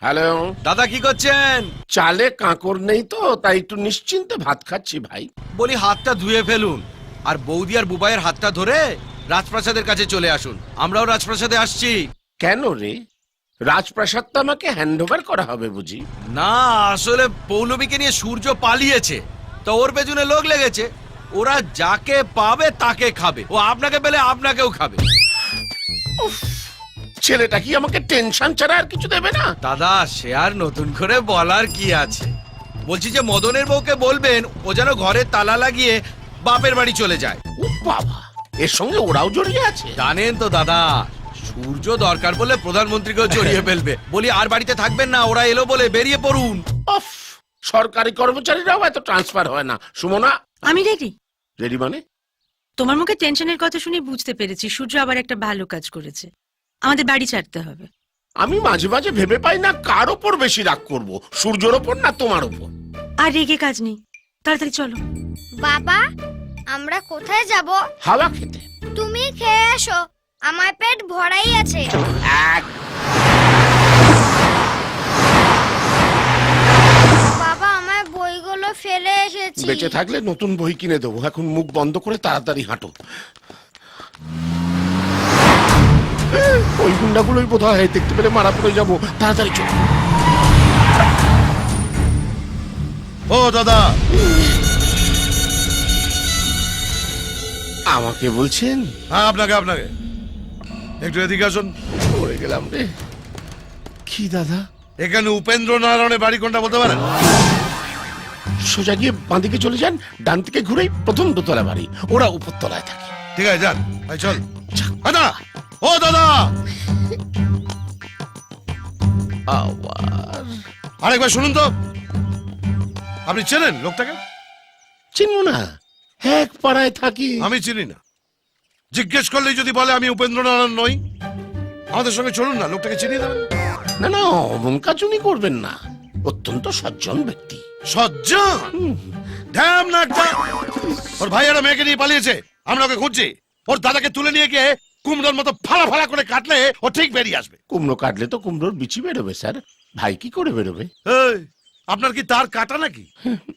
Hello দাদা কি করছেন? চালে কাঁকর নেই তো তাই একটু নিশ্চিন্তে ভাত খাচ্ছি ভাই। বলি হাতটা ধুয়ে ফেলুন আর বৌদি আর বুবাইয়ের হাতটা ধরে রাজপ্রাসাদের কাছে চলে আসুন। আমরাও রাজপ্রাসাদে আসছি। কেন রে, রাজপ্রাসাদটা আমাকে হ্যান্ড ওভার করা হবে বুঝি? না, আসলে পৌলমীকে নিয়ে সূর্য পালিয়েছে, তো ওর পেছনে লোক লেগেছে। ওরা যাকে পাবে তাকে খাবে, ও আপনাকে পেলে আপনাকেও খাবে। ছেলেটা কি আমাকে টেনশন ছাড়া আর কিছু দেবে না? দাদা সে আর নতুন করে বলার কি আছে, বলছি যে মদনের বউকে বলবেন ও যেন ঘরে তালা লাগিয়ে বাপের বাড়ি চলে যায়। ও বাবা, এর সঙ্গে ওরাও জড়িয়ে আছে? জানেন তো দাদা, সূর্য দরকার বলে প্রধানমন্ত্রীকেও জড়িয়ে ফেলবে। বলি আর বাড়িতে থাকবেন না, ওরা এলো বলে বেরিয়ে পড়ুন। অফ, সরকারি কর্মচারীরাও এত ট্রান্সফার হয় না। সুমনা, আমি রেডি। রেডি মানে? তোমার মুখে টেনশনের কথা শুনে বুঝতে পেরেছি সূর্য আবার একটা ভালো কাজ করেছে। আমাদের বাড়ি ছাড়তে হবে। আমি মাঝে মাঝে ভেবে পাই না কার ওপর বেশি রাগ করব, সূর্যর ওপর না তোমার ওপর। আর রেগে কাজ নেই, তাড়াতাড়ি চলো। বাবা, আমরা কোথায় যাব? হাওয়া খেতে। তুমি খেয়ে এসো, আমার পেট ভরাই আছে। বাবা, আমার বইগুলো ফেলে এসেছি। বেঁচে থাকলে নতুন বই কিনে দেবো, এখন মুখ বন্ধ করে তাড়াতাড়ি হাঁটো। ওই গুন্ডাগুলোই বোধ হয়, দেখতে পেলে মারা পড়ে যাবো, তাড়াতাড়ি চলো। ও দাদা, আমাকে বলছেন? হ্যাঁ আপনাকে আপনাকে একটু এদিকে আসুন। পড়ে গেলাম রে। কি দাদা? এখানে উপেন্দ্র নারায়ণের বাড়ি কোনটা বলতে পারেন? সোজা গিয়ে বাঁদিকে চলে যান, ডান থেকে ঘুরেই প্রথম দোতলা বাড়ি, ওরা উপরতলায় থাকে। ঠিক আছে যান, এই চল। দাদা, ও দাদা, আবার আরেকবার শুনুন তো। আপনি চেনেন লোকটাকে? চিনো না, এক পাড়ায় থাকি। আমি চিনি না। জিজ্ঞেস করলেই যদি বলে আমি উপেন্দ্র নারায়ণ নই, আমাদের সঙ্গে চলুন না, লোকটাকে চিনিয়ে দেবেন। না না, অমন কাজ উনি করবেন না, অত্যন্ত সজ্জন ব্যক্তি। সজ্জন? ধ্যাম না একটা। ওর ভাইয়েরা মেয়েকে নিয়ে পালিয়েছে, আমরা ওকে খুঁজছি। ওর দাদাকে তুলে নিয়ে গিয়ে কুমড়োর মতো ফালা ফালা করে কাটলে ও ঠিক বেরিয়ে আসবে। কুমড়ো কাটলে তো কুমড়োর বিচি বেরোবে স্যার, ভাই কি করে বেরোবে? এই, আপনার কি তার কাটা নাকি?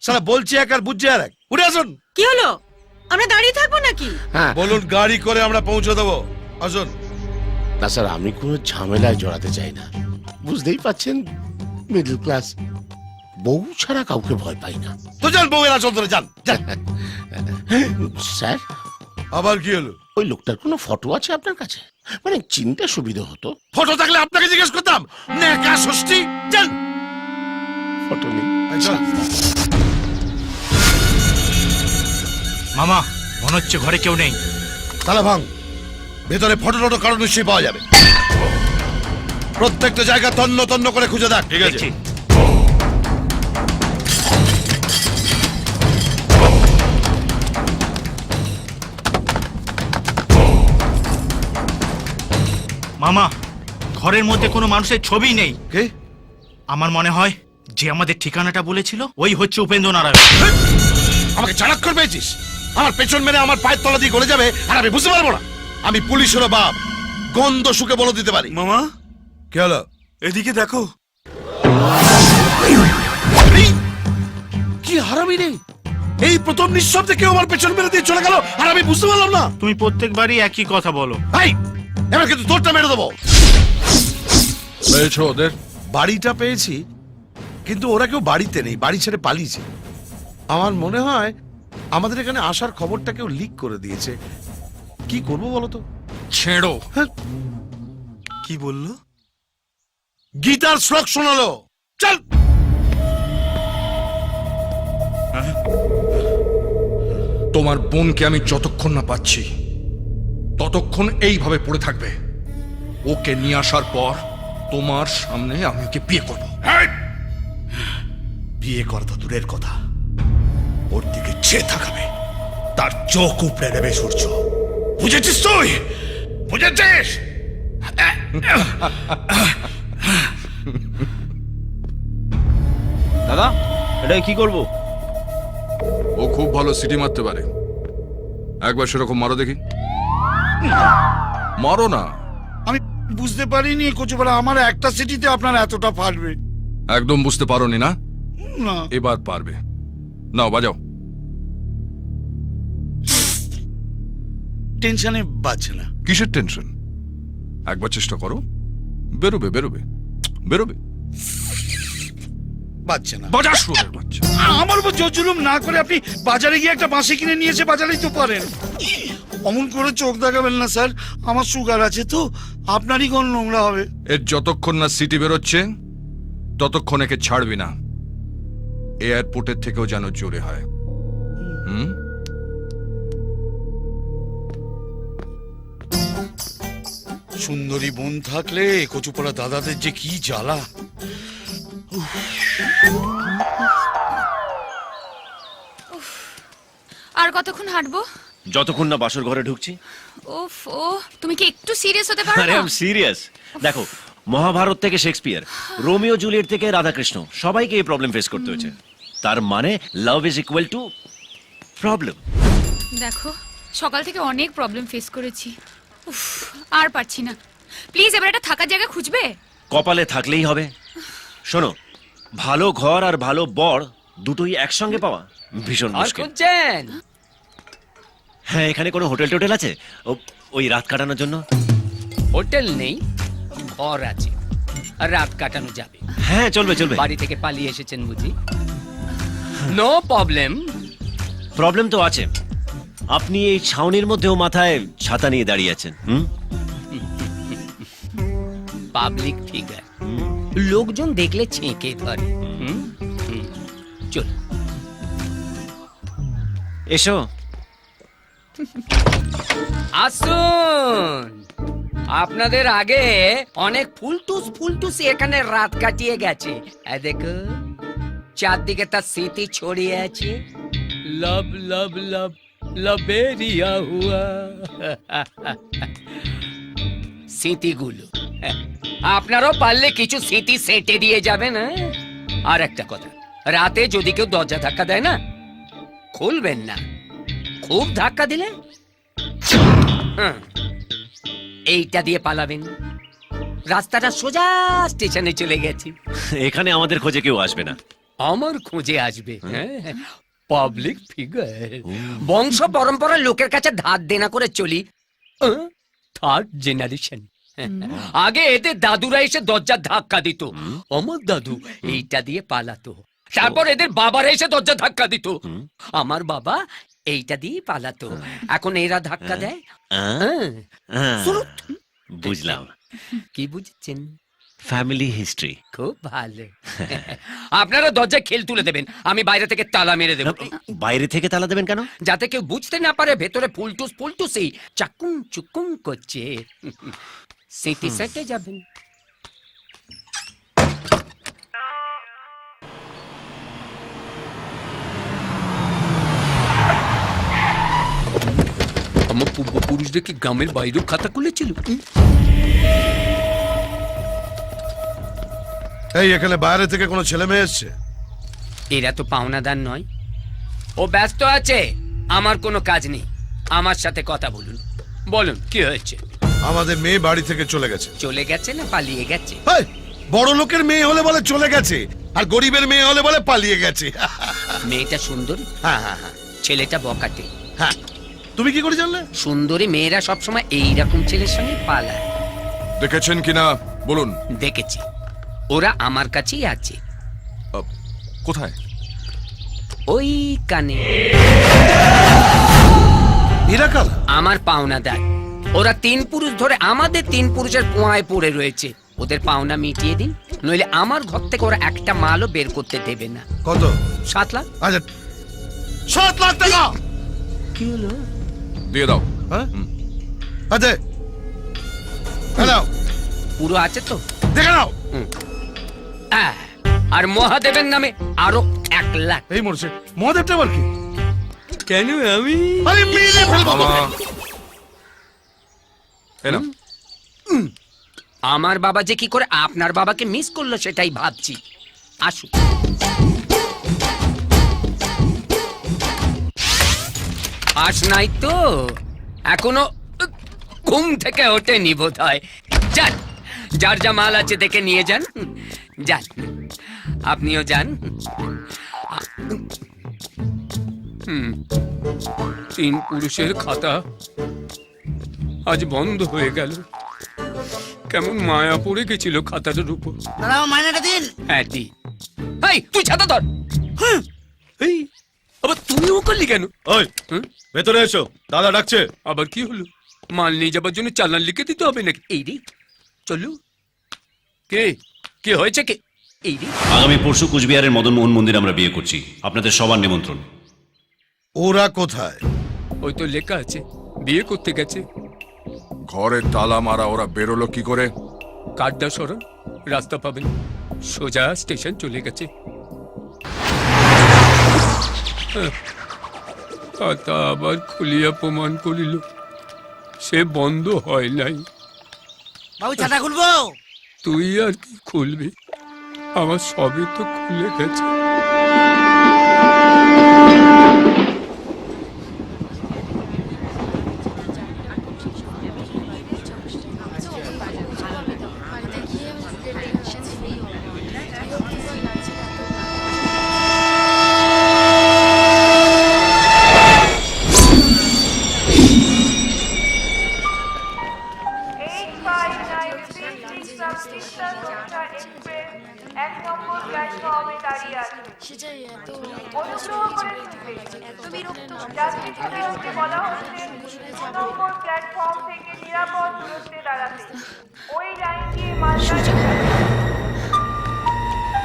সারা বলছি এক আর বুঝছে আর এক। উঠে আসুন। কি হলো, আমরা দাঁড়িয়ে থাকবো নাকি? হ্যাঁ বলুন, গাড়ি করে আমরা পৌঁছে দেবো। আসুন। না স্যার, আমি কোনো ঝামেলায় জড়াতে চাই না, বুঝতেই পাচ্ছেন মিডল ক্লাস, বউ ছাড়া কাউকে ভয় পাই না। তো যান, বউয়ের আসল ধরে যান যান। স্যার, আবার কি হলো? ওই লোকটার কোনো ফটো আছে আপনার কাছে? মানে চিনতে সুবিধা হতো। ফটো থাকলে আপনাকে জিজ্ঞেস করতাম। নেকা ষষ্ঠী, যান। ফটো নেই। এই চল। মামা, মনে হচ্ছে ঘরে কেউ নেই। তালা ভাঙ, ভেতরে ফটো টটো কারণ নিশ্চয়ই পাওয়া যাবে। প্রত্যেকটা জায়গা তন্ন তন্ন করে খুঁজে দেখ। ঠিক আছে। মামা, ঘরের মধ্যে কোনো মানুষের ছবি নেই। কে? আমার মনে হয় যে আমাদের ঠিকানাটা বলেছিল ওই হচ্ছে উপেন্দ্র নারায়ণ। আমাকে চাণাক্ষর পেয়েছিস? আমার পেছন মেরে আমার পায়ের তলা দিয়ে গলে যাবে আর আমি বুঝতে পারবো না? আমি পুলিশেরও বাপ, গন্ধ শুকে বলে দিতে পারি। মামা, কে হলো? এদিকে দেখো। এই, কি হারামি রে! এই প্রথম নিঃশব্দে কেউ আমার পেছন মেরে দিয়ে চলে গেল আর আমি বুঝতে পারলাম না। তুমি প্রত্যেকবারই একই কথা বলো। ভাই, এবার কিন্তু তোরটা মেরে দেবো। পেয়েছো ওদের? বাড়িটা পেয়েছি, কিন্তু ওরা কেউ বাড়িতে নেই, বাড়ি ছেড়ে পালিয়েছে। আমার মনে হয় আমাদের এখানে আসার খবরটা কেউ লিক করে দিয়েছে। কি করবো বলো তো? ছেড়ো। হ্যাঁ, কি বললো? গীতার শ্লোক শোনালো। চল। তোমার বোনকে আমি যতক্ষণ না পাচ্ছি ততক্ষণ এইভাবে পড়ে থাকবে। ওকে নিয়ে আসার পর তোমার সামনে আমি ওকে বিয়ে করব। বিয়ে করা তো দূরের কথা, ওর দিকে চেয়ে থাকাবে, তার চোখ উপড়ে নেবে সূর্য। বুঝেছিস তুই? বুঝেছিস? দাদা এটা কি করব? ও খুব ভালো সিটি মারতে পারে, একবার সেরকম মারো দেখি। মারো না। আমি বুঝতে পারিনি কচুপাড়া আমার একটা সিটিতে আপনার এতটা ফাটবে। একদম বুঝতে পারোনি না, না এবার পারবে। নাও বাজাও। টেনশনে বাজছে না। কিসের টেনশন? একবার চেষ্টা করো, বেরোবে বেরোবে বেরোবে। বাজছে না। বাজার শুয়োরের বাচ্চা। আমার উপর জোর জুলুম না করে আপনি বাজারে গিয়ে একটা বাঁশি কিনে নিয়ে এসে বাজারেই তো পারেন। অমন করে চোখ দেখাবেন না স্যার, আমার সুগার আছে তো, আপনারই কোন নোংরা হবে। এর যতক্ষণ না সিটি বেরোচ্ছে ততক্ষণ একে ছাড়বি না। এয়ারপোর্টের থেকেও যেন জোরে হয়। হুম? সুন্দরী বোন থাকলে কচুপাড়া দাদাদের যে কি জ্বালা। আর কতক্ষণ হাঁটবো? যতক্ষণ না বাসর ঘরে ঢুকছি। ওফ ও, তুমি কি একটু সিরিয়াস হতে পারো আরে না? আমি সিরিয়াস। দেখো, মহাভারত থেকে শেক্সপিয়ার, রোমিও জুলিয়েট থেকে রাধাকৃষ্ণ, সবাইকে এই প্রবলেম ফেস করতে হয়েছে। তার মানে love is equal to problem. দেখো, সকাল থেকে অনেক প্রবলেম ফেস করেছি। উফ, আর পারছি না। প্লিজ এবার একটা থাকার জায়গা খুঁজবে? কপালে থাকলেই হবে। শোনো, ভালো ঘর আর ভালো বর দুটোই একসঙ্গে পাওয়া ভীষণ মুশকিল। হ্যাঁ, এখানে কোনো হোটেল টোটেল আছে ওই রাত কাটানোর জন্য? হোটেল নেই, ঘর আছে, আর রাত কাটানো যাবে। হ্যাঁ, চলবে চলবে। বাড়ি থেকে পালিয়ে এসেছেন বুঝি? No problem. প্রবলেম তো আছে। আপনি এই ছাউনির মধ্যেও মাথায় ছাতা নিয়ে দাঁড়িয়ে আছেন। পাবলিক ফিগার, লোকজন দেখলে ছেঁকে ধরে। চল এসো। আসুন। আপনাদের আগে অনেক ফুলটুস এখানে রাত কাটিয়ে গেছে। দেখো, চারদিকে তার স্মৃতি ছড়িয়ে আছে। লব লব লব লবেরিয়া হুয়া। স্মৃতিগুলো আপনারাও পারলে কিছু স্মৃতি সেটে দিয়ে যাবেন। আর একটা কথা, রাতে যদি কেউ দরজা ধাক্কা দেয় না, খুলবেন না। খুব ধাক্কা দিলে এইটা দিয়ে পালাবেন। রাস্তাটা সোজা স্টেশনে চলে গেছি। এখানে আমাদের খোঁজে কেউ আসবে না। আমার খোঁজে আসবে পাবলিক ফিগার। বংশ পরম্পরার লোকের কাছে ধার দেনা করে চলি। Third generation. আগে এদের দাদুরা এসে দরজার ধাক্কা দিত, আমার দাদু এইটা দিয়ে পালাতো। তারপর এদের বাবারা এসে দরজা ধাক্কা দিত, আমার বাবা এইটা দিয়ে পালাতো। এখন এরা ধাক্কা দেয়। বুঝলাম। কি বুঝছেন? Family history. খুব ভালো। আপনারা দরজায় খেল তুলে দেবেন, আমি বাইরে থেকে তালা মেরে দেব। বাইরে থেকে তালা দেবেন কেন? যাতে কেউ বুঝতে না পারে ভেতরে ফুলটুসি চাকুম চুকুম করছে। স্মৃতি সেটে যাবেন। আমার পূর্বপুরুষদের কি গ্রামের বাইরেও খাতা খুলেছিল? এই এখানে বাইরে থেকে কোনো ছেলে মেয়ে এসছে? এরা তো পাওনাদার নয়। ও ব্যস্ত আছে, আমার কোনো কাজ নেই। আমার সাথে কথা বলুন। বলুন কি হয়েছে? আমাদের মেয়ে বাড়ি থেকে চলে গেছে। চলে গেছে না পালিয়ে গেছে? এই, বড় লোকের মেয়ে হলে বলে চলে গেছে, আর গরিবের মেয়ে হলে বলে পালিয়ে গেছে। মেয়েটা সুন্দরী, হ্যাঁ হ্যাঁ হ্যাঁ ছেলেটা বকাটে। হ্যাঁ। তুমি কি করে জানলে? সুন্দরী মেয়েরা সবসময় এইরকম ছেলের সঙ্গে পালায়। দেখেছেন কিনা বলুন। দেখেছি, ওরা আমার কাছেই আছে। কোথায়? ওই কানে। এরা কাল আমার পাওনাদার। ওরা 3 পুরুষ ধরে আমাদের 3 পুরুষের পোঁয়ায় পড়ে রয়েছে। ওদের পাওনা মিটিয়ে দিন, নইলে আমার ঘর থেকে ওরা একটা মালও বের করতে দেবে না। কত? 7 লাখ। আচ্ছা, 7 লাখ টাকা। কি হলো? দিয়ে দাও। হ্যাঁ আচ্ছা, হ্যালো, পুরো আছে তো? দেখে নাও। আর মহাদেবের নামে আরো 1 লাখ। এই মরছে মহাদেবটা আবার কি? কেন আমি? আরে মেরে ফেলবো তোকে। এলাম। আমার বাবা যে কি করে আপনার বাবাকে মিস করলো সেটাই ভাবছি। আসুন। আস নাই তো? এখনো ঘুম থেকে ওঠেনি বোধ হয়। যান, যার যা মাল আছে দেখে নিয়ে যান। যান, আপনিও যান। তিন পুরুষের খাতা আজ বন্ধ হয়ে গেল। কেমন মায়া পড়ে গেছিল খাতাটার উপর। মাইনাটা দিন। হ্যাঁ দি। এই তুই ছাতা ধর। এই আবার তুমিও করলি কেন? ওই ভেতরে এসো, দাদা ডাকছে। আবার কি হলো? মাল নিয়ে যাবার জন্য চালান লিখে দিতে হবে নাকি? এই রে চলু। কে কে হয়েছে কে? এই রে আগামী পরশু কুচবিহারের মদন মোহন মন্দির আমরা বিয়ে করছি, আপনাদের সবার নিমন্ত্রণ। ওরা কোথায়? ওই তো লেখা আছে বিয়ে করতে গেছে। ঘরে তালা মারা, ওরা বেরোলো কি করে? কাড্ডা সরণ, রাস্তা পাবেন, সোজা স্টেশন চলে গেছে। খাতা আবার খুলিয়া প্রমাণ করিল সে বন্ধ হয় নাই। বাবু ছাতা খুলবো? তুই আর কি খুলবি? আমার সবই তো খুলে গেছে।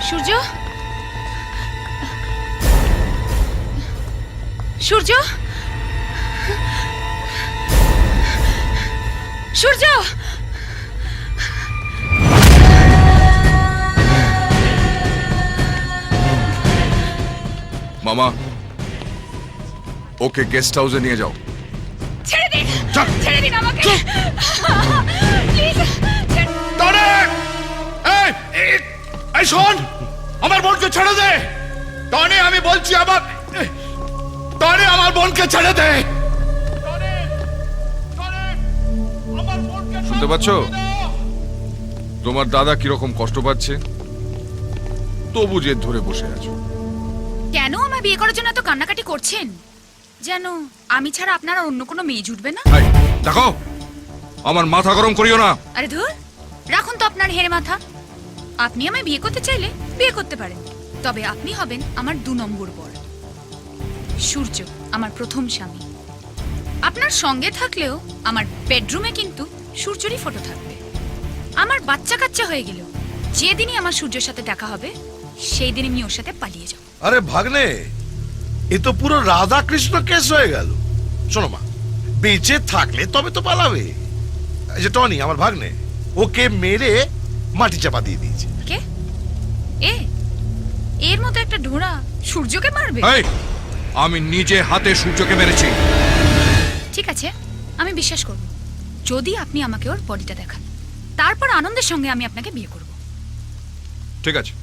সূর্য, সূর্য, সূর্য, মামা, ওকে গেস্ট হাউসে নিয়ে যাও। ছেড়ে দিন, ছেড়ে দিন আমাকে প্লিজ। এই শোন, আমার বোনকে ছেড়ে দে। টনি, আমি বলছি আমার বোনকে ছেড়ে দে। শুনতে পাচ্ছ তোমার দাদা কিরকম কষ্ট পাচ্ছে, তবু জেদ ধরে বসে আছো। কেন আমায় বিয়ে করার জন্য এত কান্নাকাটি করছেন? যেন আমি ছাড়া আপনার আর অন্য কোনো মেয়ে জুটবে না। এই, দেখো আমার মাথা গরম করিও না। আরে ধুর, রাখুন তো আপনার হেরে মাথা। আপনি আমায় বিয়ে করতে চাইলে বিয়ে করতে পারেন, তবে আপনি হবেন আমার 2 নম্বর বর। সূর্য আমার প্রথম স্বামী। আপনার সঙ্গে থাকলেও আমার বেডরুমে কিন্তু সূর্যরই ফটো থাকবে। আমার বাচ্চা কাচ্চা হয়ে গেল, যেদিনই আমার সূর্যের সাথে দেখা হবে সেই দিন আমি ওর সাথে পালিয়ে যাব। আরে ভাগ্নে, এ তো পুরো রাধা কৃষ্ণ কেস হয়ে গেল। শোনো মা, বেঁচে থাকলে তবে তো পালাবে। এই যে টনি আমার ভাগ্নে, ওকে মেরে মাটি চাপা দিয়ে দিয়েছে। কে? এর মতো একটা ঢোড়া সূর্যকে মারবে? এই, আমি নিজে হাতে সূর্যকে মেরেছি। ঠিক আছে, আমি বিশ্বাস করব যদি আপনি আমাকে ওর বডিটা দেখান। তারপর আনন্দের সঙ্গে আমি আপনাকে বিয়ে করব। ঠিক আছে।